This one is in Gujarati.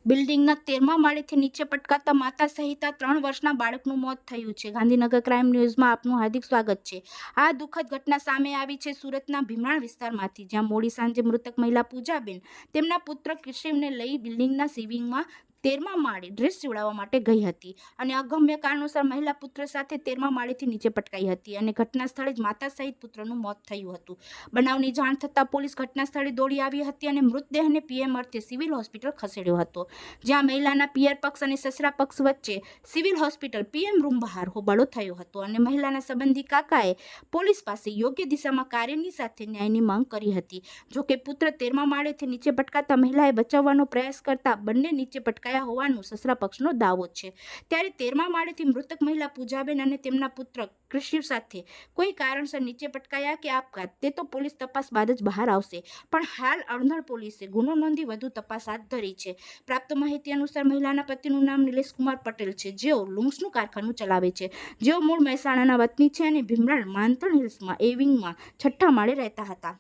બિલ્ડિંગના 13મા માળેથી નીચે પટકાતા માતા સહિત 3 વર્ષના બાળકનું મોત થયું છે. ગાંધીનગર ક્રાઇમ ન્યૂઝમાં આપનું હાર્દિક સ્વાગત છે. આ દુઃખદ ઘટના સામે આવી છે સુરતના ભીમરાણ વિસ્તારમાંથી, જ્યાં મોડી સાંજે મૃતક મહિલા પૂજાબેન તેમના પુત્ર કિશિવને લઈ બિલ્ડિંગના સિવિંગમાં 13મા માળે ડ્રેસ સીવડાવવા માટે ગઈ હતી અને અગમ્ય કારણોસર મહિલા પુત્ર સાથે 13મા માળેથી નીચે પટકાઈ હતી અને ઘટના સ્થળે જ માતા સહિત પુત્રનું મોત થયું હતું. બનાવની જાણ થતાં પોલીસ ઘટના સ્થળે દોડી આવી હતી અને મૃતદેહને પીએમ અર્થે સિવિલ હોસ્પિટલ ખસેડ્યો હતો, જ્યાં મહિલાના પિયર પક્ષ અને સસરા પક્ષ વચ્ચે સિવિલ હોસ્પિટલ પીએમ રૂમ બહાર હોબાળો થયો હતો અને મહિલાના સંબંધી કાકાએ પોલીસ પાસે યોગ્ય દિશામાં કાર્યની સાથે ન્યાયની માંગ કરી હતી. જોકે પુત્ર 13મા માળેથી નીચે પટકાતા મહિલાએ બચાવવાનો પ્રયાસ કરતા બંને નીચે પટકાયા હોવાનું સસરા પક્ષનો દાવો છે. ત્યારે 13મા માળેથી મૃતક મહિલા પૂજાબેન અને તેમના પુત્ર કિશિવ સાથે કોઈ કારણસર નીચે પટકાયા કે આપઘાત, તે તો પોલીસ તપાસ બાદ જ બહાર આવશે. પણ હાલ અણધડ પોલીસે ગુનો નોંધી વધુ તપાસ હાથ ધરી છે. પ્રાપ્ત માહિતી અનુસાર મહિલાના પતિનું નામ નિલેશ કુમાર પટેલ છે, જેઓ લુમ્સનું કારખાનું ચલાવે છે. જેઓ મૂળ મહેસાણાના વતની છે અને ભીમરાણ માંતણ હિલ્સમાં એ વિંગમાં 6ઠ્ઠા માળે રહેતા હતા.